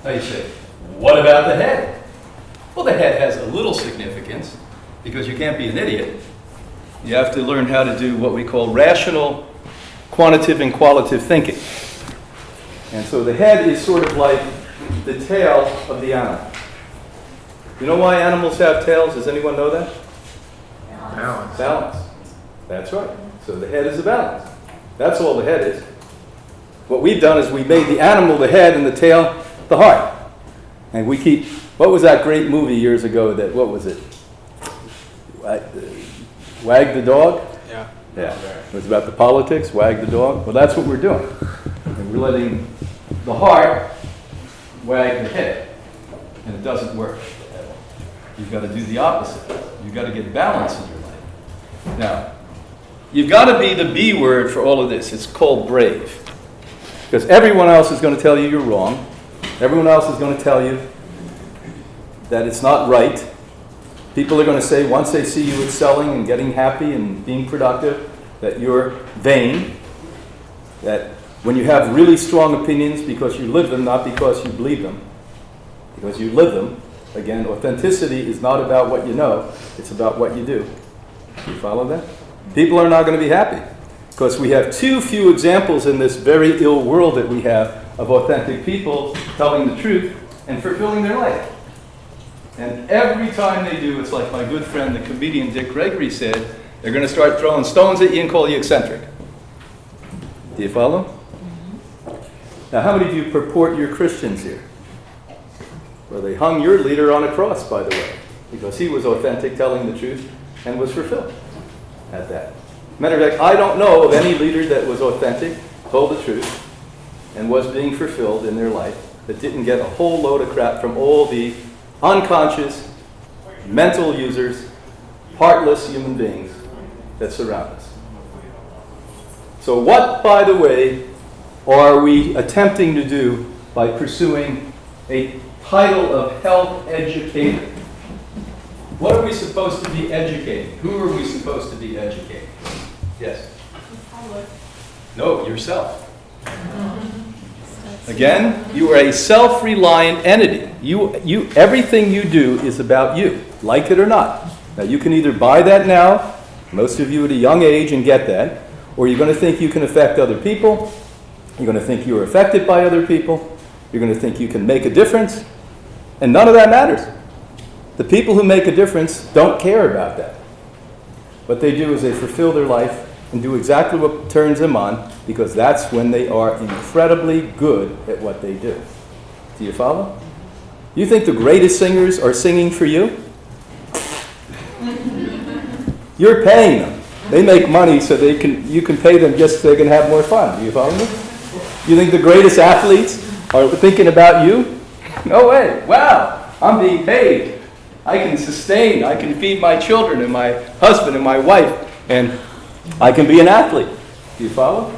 Now you say, what about the head? Well, the head has a little significance because you can't be an idiot. You have to learn how to do what we call rational, quantitative, and qualitative thinking. And so the head is sort of like the tail of the animal. You know why animals have tails? Does anyone know that? Balance. Balance. That's right. So the head is a balance. That's all the head is. What we've done is we made the animal the head and the tail the heart. And we keep, what was that great movie years ago that, what was it? Wag the Dog? Yeah. Yeah. It was about the politics, wag the dog. Well, that's what we're doing. And we're letting the heart wag the head. And it doesn't work. You've got to do the opposite. You've got to get balance in your life. Now, you've got to be the B word for all of this. It's called brave. Because everyone else is going to tell you you're wrong. Everyone else is going to tell you that it's not right. People are going to say, once they see you excelling and getting happy and being productive, that you're vain. That when you have really strong opinions because you live them, not because you believe them, because you live them. Again, authenticity is not about what you know, it's about what you do. You follow that? People are not going to be happy because we have too few examples in this very ill world that we have of authentic people telling the truth and fulfilling their life. And every time they do, it's like my good friend, the comedian Dick Gregory said, they're going to start throwing stones at you and call you eccentric. Do you follow? Now, how many of you purport you're Christians here? Well, they hung your leader on a cross, by the way, because he was authentic, telling the truth, and was fulfilled at that. Matter of fact, I don't know of any leader that was authentic, told the truth, and was being fulfilled in their life that didn't get a whole load of crap from all the unconscious, mental users, heartless human beings that surround us. So what, by the way, are we attempting to do by pursuing a title of health educator? What are we supposed to be educating? Who are we supposed to be educating? Yes? No, yourself. Again, you are a self-reliant entity. Everything you do is about you, like it or not. Now, you can either buy that now, most of you at a young age, and get that, or you're going to think you can affect other people. You're going to think you're affected by other people. You're going to think you can make a difference. And none of that matters. The people who make a difference don't care about that. What they do is they fulfill their life and do exactly what turns them on, because that's when they are incredibly good at what they do. Do you follow? You think the greatest singers are singing for you? You're paying them. They make money so you can pay them just so they can have more fun. Do you follow me? You think the greatest athletes are thinking about you? No way. Wow, I'm being paid. I can sustain, I can feed my children and my husband and my wife, and I can be an athlete. Do you follow?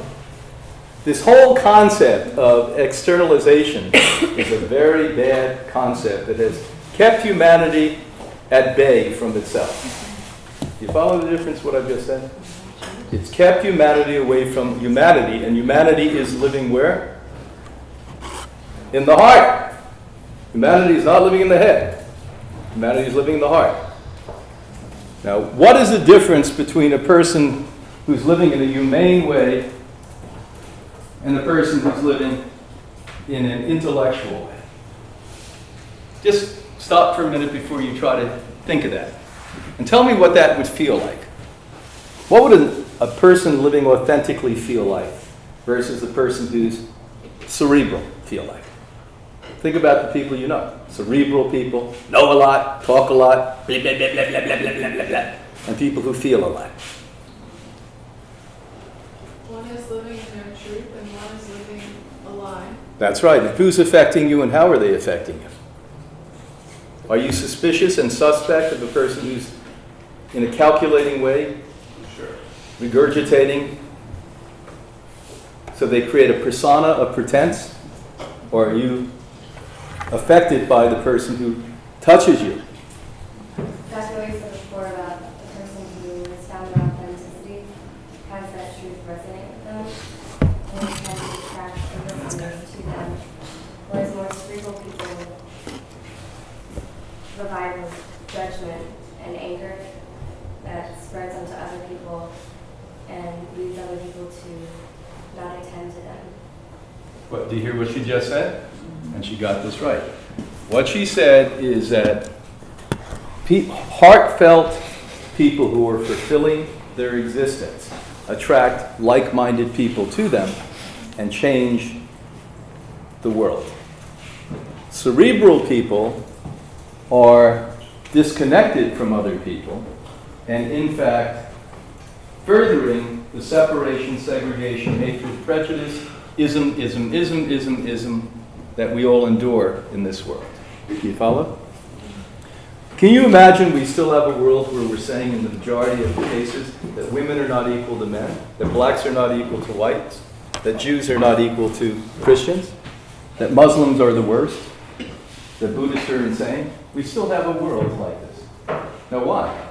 This whole concept of externalization is a very bad concept that has kept humanity at bay from itself. Do you follow the difference what I've just said? It's kept humanity away from humanity, and humanity is living where? In the heart. Humanity is not living in the head. Humanity is living in the heart. Now, what is the difference between a person who's living in a humane way and a person who's living in an intellectual way? Just stop for a minute before you try to think of that. And tell me what that would feel like. What would a person living authentically feel like versus a person who's cerebral feel like? Think about the people you know. Cerebral people, know a lot, talk a lot, blah, blah, blah, blah, blah, blah, blah, blah, blah. And people who feel a lot. One is living in their truth and one is living a lie. That's right. And who's affecting you and how are they affecting you? Are you suspicious and suspect of a person who's in a calculating way, regurgitating, so they create a persona of pretense? Or are you affected by the person who touches you? That's what we said before about the person who has found their authenticity, has that truth resonate with them, and can attract the listeners to them. Whereas more cerebral people revivals judgment and anger that spreads onto other people and leads other people to not attend to them. But do you hear what she just said? And she got this right. What she said is that heartfelt people who are fulfilling their existence attract like-minded people to them and change the world. Cerebral people are disconnected from other people and, in fact, furthering the separation, segregation, hatred, prejudice, ism that we all endure in this world. Do you follow? Can you imagine we still have a world where we're saying in the majority of the cases that women are not equal to men, that blacks are not equal to whites, that Jews are not equal to Christians, that Muslims are the worst, that Buddhists are insane? We still have a world like this. Now why?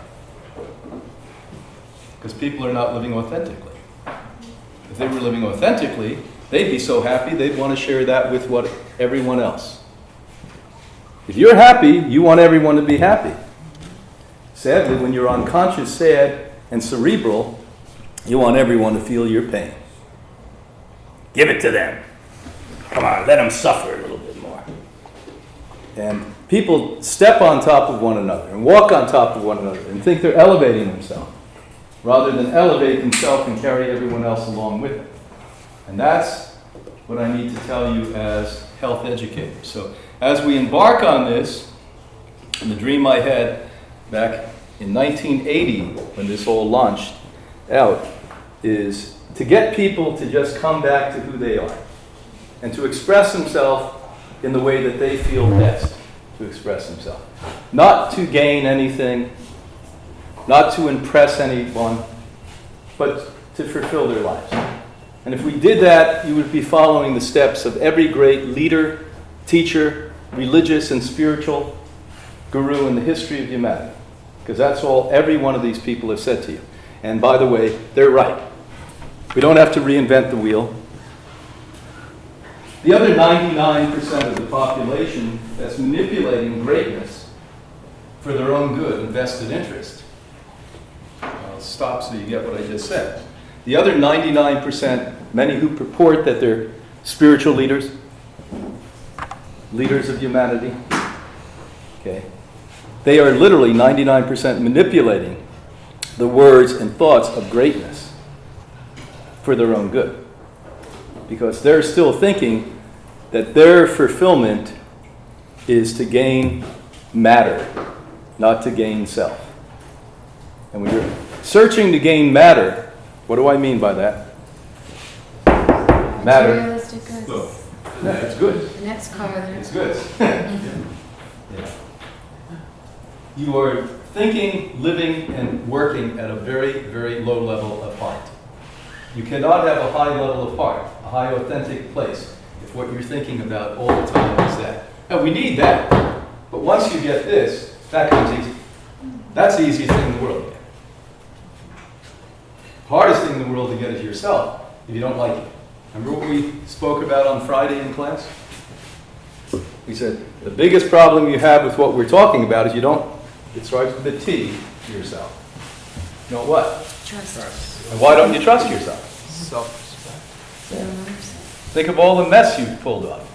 Because people are not living authentically. If they were living authentically, they'd be so happy they'd want to share that with everyone else. If you're happy, you want everyone to be happy. Sadly, when you're unconscious, sad, and cerebral, you want everyone to feel your pain. Give it to them. Come on, let them suffer a little bit more. And people step on top of one another and walk on top of one another and think they're elevating themselves, rather than elevate themselves and carry everyone else along with them. And that's what I need to tell you as health educators. So as we embark on this, and the dream I had back in 1980 when this all launched out is to get people to just come back to who they are and to express themselves in the way that they feel best to express themselves. Not to gain anything, not to impress anyone, but to fulfill their lives. And if we did that, you would be following the steps of every great leader, teacher, religious and spiritual guru in the history of humanity. Because that's all every one of these people have said to you. And by the way, they're right. We don't have to reinvent the wheel. The other 99% of the population that's manipulating greatness for their own good and vested interest. I'll stop so you get what I just said. The other 99%, many who purport that they're spiritual leaders, leaders of humanity, okay, they are literally 99% manipulating the words and thoughts of greatness for their own good. Because they're still thinking that their fulfillment is to gain matter, not to gain self. And when you're searching to gain matter, what do I mean by that? Matter. Materialistic goods. Yeah, it's good. The next car. It's good. Yeah. You are thinking, living, and working at a very, very low level of heart. You cannot have a high level of heart, a high authentic place, if what you're thinking about all the time is that. And we need that. But once you get this, that comes easy. That's the easiest thing in the world to get. Hardest thing in the world to get is yourself, if you don't like it. Remember what we spoke about on Friday in class? We said, the biggest problem you have with what we're talking about is it starts with a T, yourself. You know what? Trust. And why don't you trust yourself? Self-respect. Think of all the mess you've pulled off.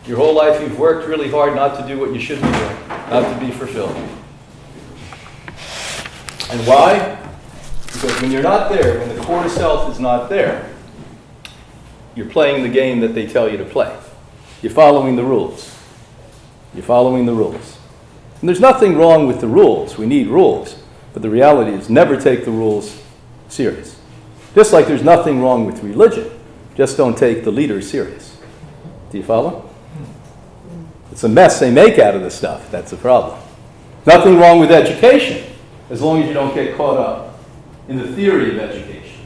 Your whole life you've worked really hard not to do what you should be doing, not to be fulfilled. And why? Because when you're not there, when the core self is not there, you're playing the game that they tell you to play. You're following the rules. You're following the rules. And there's nothing wrong with the rules. We need rules. But the reality is never take the rules serious. Just like there's nothing wrong with religion. Just don't take the leaders serious. Do you follow? It's a mess they make out of this stuff. That's the problem. Nothing wrong with education, as long as you don't get caught up in the theory of education.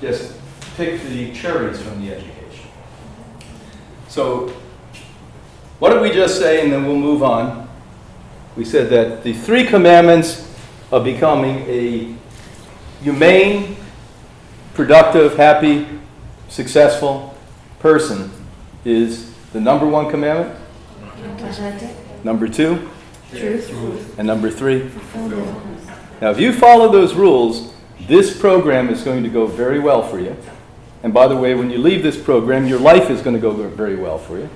Just pick the cherries from the education. So, what did we just say, and then we'll move on? We said that the 3 commandments of becoming a humane, productive, happy, successful person is the number 1 commandment. Number 2, And number 3? Now, if you follow those rules, this program is going to go very well for you. And by the way, when you leave this program, your life is going to go very well for you.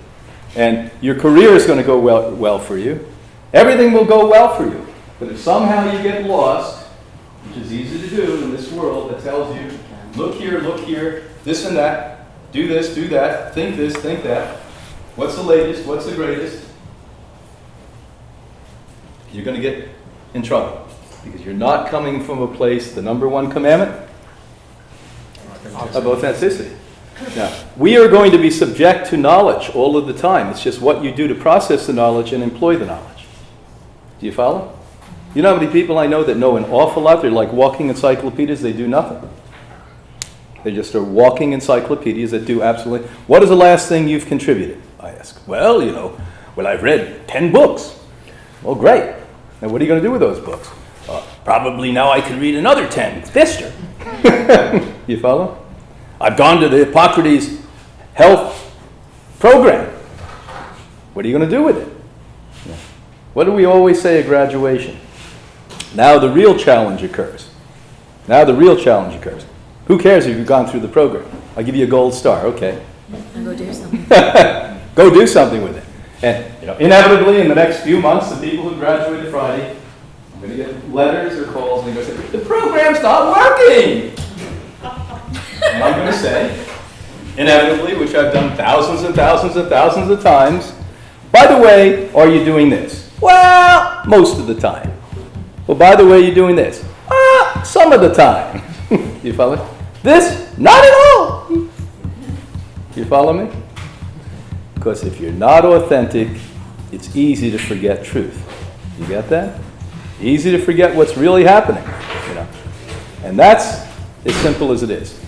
And your career is going to go well for you. Everything will go well for you. But if somehow you get lost, which is easy to do in this world that tells you, look here, this and that, do this, do that, think this, think that, what's the latest, what's the greatest, you're going to get in trouble. Because you're not coming from a place, the number 1 commandment of authenticity. Now, we are going to be subject to knowledge all of the time. It's just what you do to process the knowledge and employ the knowledge. Do you follow? You know how many people I know that know an awful lot? They're like walking encyclopedias, they do nothing. They just are walking encyclopedias that do absolutely... What is the last thing you've contributed? I ask. Well, I've read 10 books. Well, great. Now, what are you going to do with those books? Probably now I can read another 10 faster. You follow? I've gone to the Hippocrates health program. What are you going to do with it? What do we always say at graduation? Now the real challenge occurs. Who cares if you've gone through the program? I'll give you a gold star. Okay. And go do something. Go do something with it. And inevitably in the next few months, the people who graduated Friday, I'm going to get letters or calls, and they're going to say, the program's not working. And I'm going to say, inevitably, which I've done thousands and thousands and thousands of times, by the way, are you doing this? Well, most of the time. Well, by the way, you're doing this? Some of the time. You follow? This? Not at all. You follow me? Because if you're not authentic, it's easy to forget truth. You get that? Easy to forget what's really happening. And that's as simple as it is.